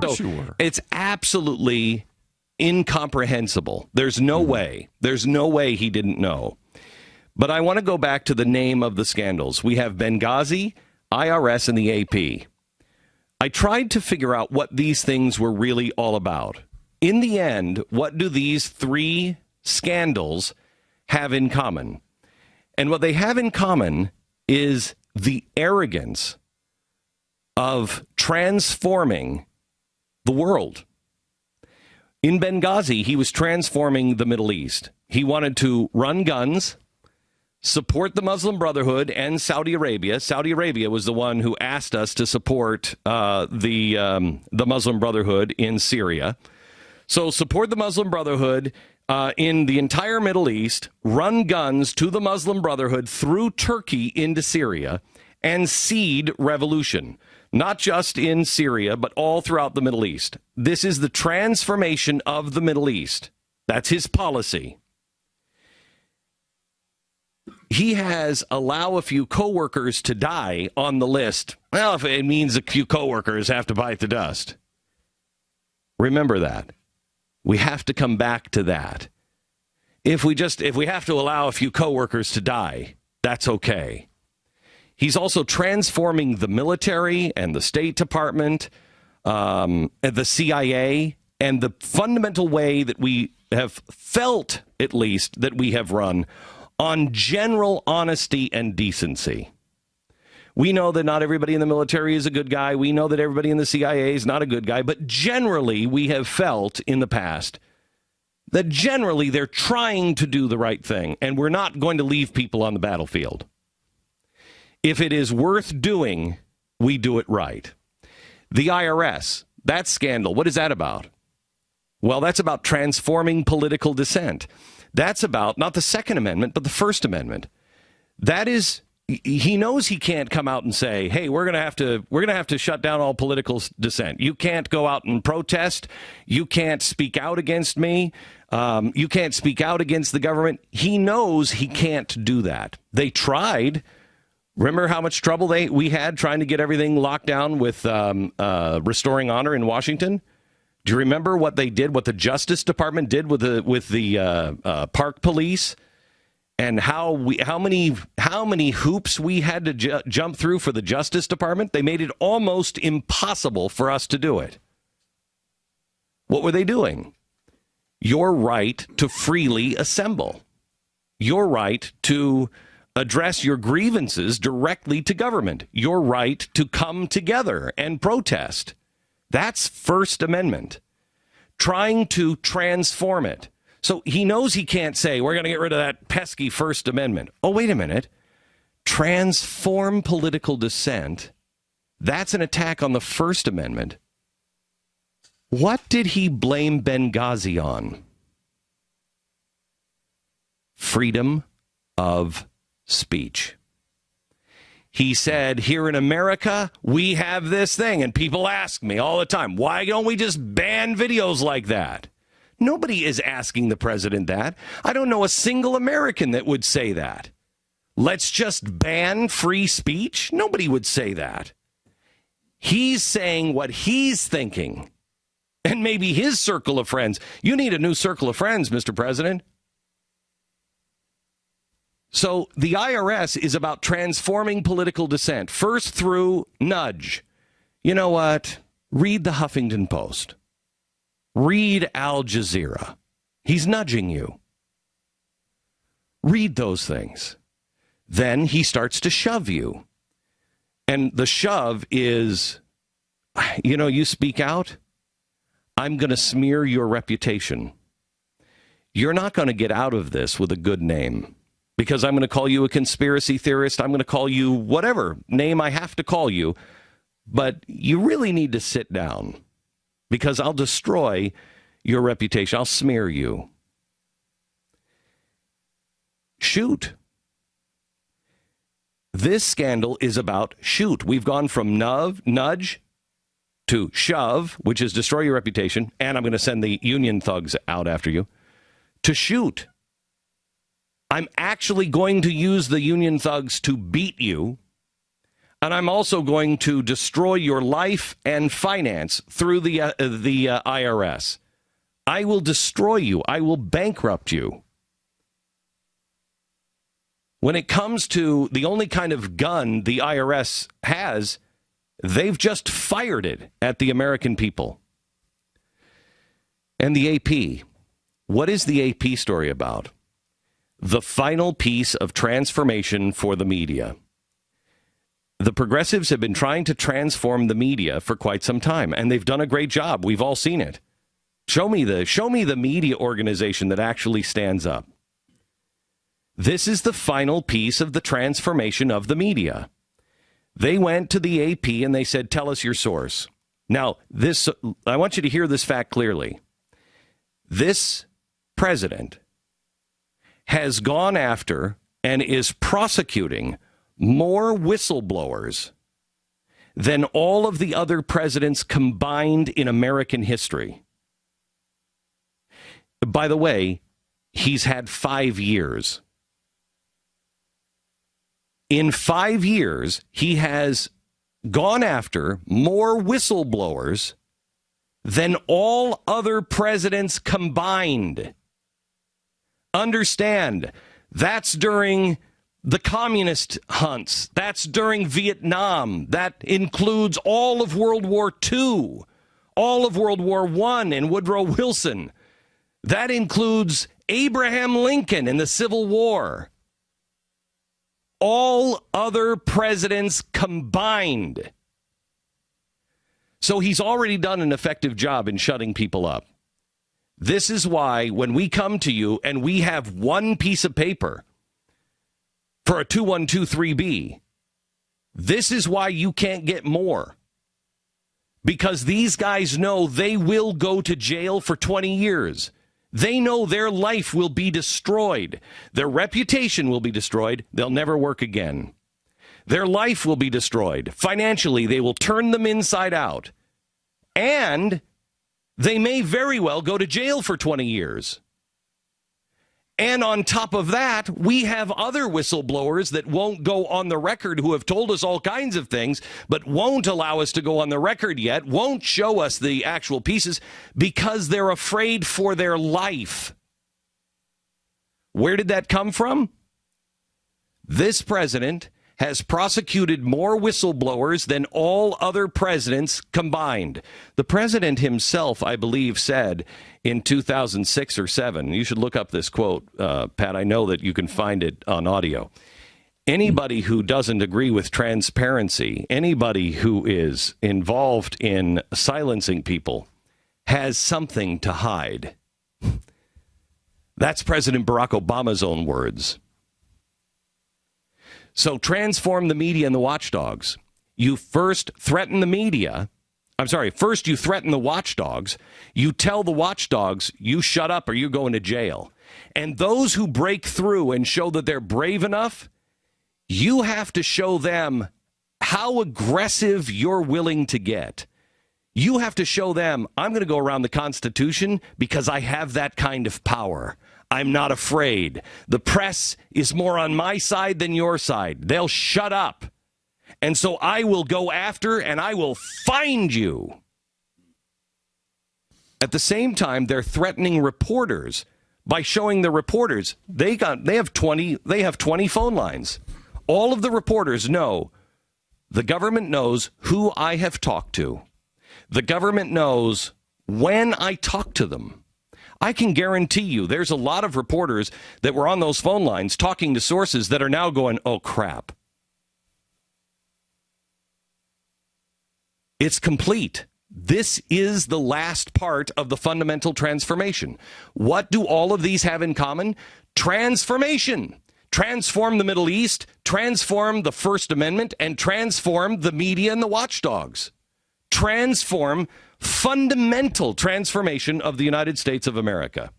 So Sure. it's absolutely incomprehensible. There's no way. There's no way he didn't know. But I want to go back to the name of the scandals. We have Benghazi, IRS, and the AP. I tried to figure out what these things were really all about. In the end, what do these three scandals have in common? And what they have in common is the arrogance of transforming the world. In Benghazi, he was transforming the Middle East. He wanted to run guns, support the Muslim Brotherhood and Saudi Arabia. Saudi Arabia was the one who asked us to support the Muslim Brotherhood in Syria. So support the Muslim Brotherhood in the entire Middle East, run guns to the Muslim Brotherhood through Turkey into Syria, and seed revolution, not just in Syria, but all throughout the Middle East. This is the transformation of the Middle East. That's his policy. He has allow a few coworkers to die on the list. Well, if it means a few coworkers have to bite the dust. Remember that. We have to come back to that. If we have to allow a few coworkers to die, that's okay. He's also transforming the military and the State Department, and the CIA, and the fundamental way that we have felt, at least, that we have run on general honesty and decency. We know that not everybody in the military is a good guy. We know that everybody in the CIA is not a good guy. But generally, we have felt in the past that generally they're trying to do the right thing, and we're not going to leave people on the battlefield. If it is worth doing, we do it right. The IRS, that scandal, what is that about? Well, that's about transforming political dissent. That's about not the Second Amendment, but the First Amendment. That is, he knows he can't come out and say, "Hey, we're going to have to shut down all political dissent. You can't go out and protest. You can't speak out against me. You can't speak out against the government." He knows he can't do that. They tried. Remember how much trouble we had trying to get everything locked down with restoring honor in Washington? Do you remember what they did, what the Justice Department did with the park police, and how many hoops we had to jump through for the Justice Department? They made it almost impossible for us to do it. What were they doing? Your right to freely assemble. Your right to address your grievances directly to government. Your right to come together and protest. That's First Amendment. Trying to transform it. So he knows he can't say, we're going to get rid of that pesky First Amendment. Oh, wait a minute. Transform political dissent. That's an attack on the First Amendment. What did he blame Benghazi on? Freedom of speech. He said, here in America, we have this thing. And people ask me all the time, why don't we just ban videos like that? Nobody is asking the president that. I don't know a single American that would say that. Let's just ban free speech? Nobody would say that. He's saying what he's thinking. And maybe his circle of friends. You need a new circle of friends, Mr. President. So the IRS is about transforming political dissent, first through nudge. You know what? Read the Huffington Post. Read Al Jazeera. He's nudging you. Read those things. Then he starts to shove you. And the shove is, you speak out, I'm going to smear your reputation. You're not going to get out of this with a good name. Because I'm going to call you a conspiracy theorist. I'm going to call you whatever name I have to call you. But you really need to sit down. Because I'll destroy your reputation. I'll smear you. Shoot. This scandal is about shoot. We've gone from nudge to shove, which is destroy your reputation, and I'm going to send the union thugs out after you, to shoot. I'm actually going to use the union thugs to beat you. And I'm also going to destroy your life and finance through the IRS. I will destroy you. I will bankrupt you. When it comes to the only kind of gun the IRS has, they've just fired it at the American people. And the AP. What is the AP story about? The final piece of transformation for the media. The progressives have been trying to transform the media for quite some time, and they've done a great job. We've all seen it. Show me the media organization that actually stands up. This is the final piece of the transformation of the media. They went to the AP and they said, tell us your source. Now, I want you to hear this fact clearly. This president has gone after and is prosecuting more whistleblowers than all of the other presidents combined in American history. By the way, he's had 5 years. In 5 years, he has gone after more whistleblowers than all other presidents combined. Understand, that's during the communist hunts. That's during Vietnam. That includes all of World War II, all of World War I and Woodrow Wilson. That includes Abraham Lincoln in the Civil War. All other presidents combined. So he's already done an effective job in shutting people up. This is why when we come to you and we have one piece of paper for a 2123B, this is why you can't get more. Because these guys know they will go to jail for 20 years. They know their life will be destroyed. Their reputation will be destroyed. They'll never work again. Their life will be destroyed. Financially, they will turn them inside out. And they may very well go to jail for 20 years. And on top of that, we have other whistleblowers that won't go on the record who have told us all kinds of things, but won't allow us to go on the record yet, won't show us the actual pieces because they're afraid for their life. Where did that come from? This president has prosecuted more whistleblowers than all other presidents combined. The president himself, I believe, said in 2006 or 7, you should look up this quote, Pat, I know that you can find it on audio. Anybody who doesn't agree with transparency, anybody who is involved in silencing people, has something to hide. That's President Barack Obama's own words. So transform the media and the watchdogs. You first threaten the media. First you threaten the watchdogs. You tell the watchdogs, you shut up or you're going to jail. And those who break through and show that they're brave enough, you have to show them how aggressive you're willing to get. You have to show them, I'm going to go around the Constitution because I have that kind of power. I'm not afraid. The press is more on my side than your side. They'll shut up. And so I will go after and I will find you. At the same time, they're threatening reporters by showing the reporters they have 20 phone lines. All of the reporters know the government knows who I have talked to. The government knows when I talk to them. I can guarantee you there's a lot of reporters that were on those phone lines talking to sources that are now going, oh, crap. It's complete. This is the last part of the fundamental transformation. What do all of these have in common? Transformation. Transform the Middle East, transform the First Amendment, and transform the media and the watchdogs. Transform fundamental transformation of the United States of America.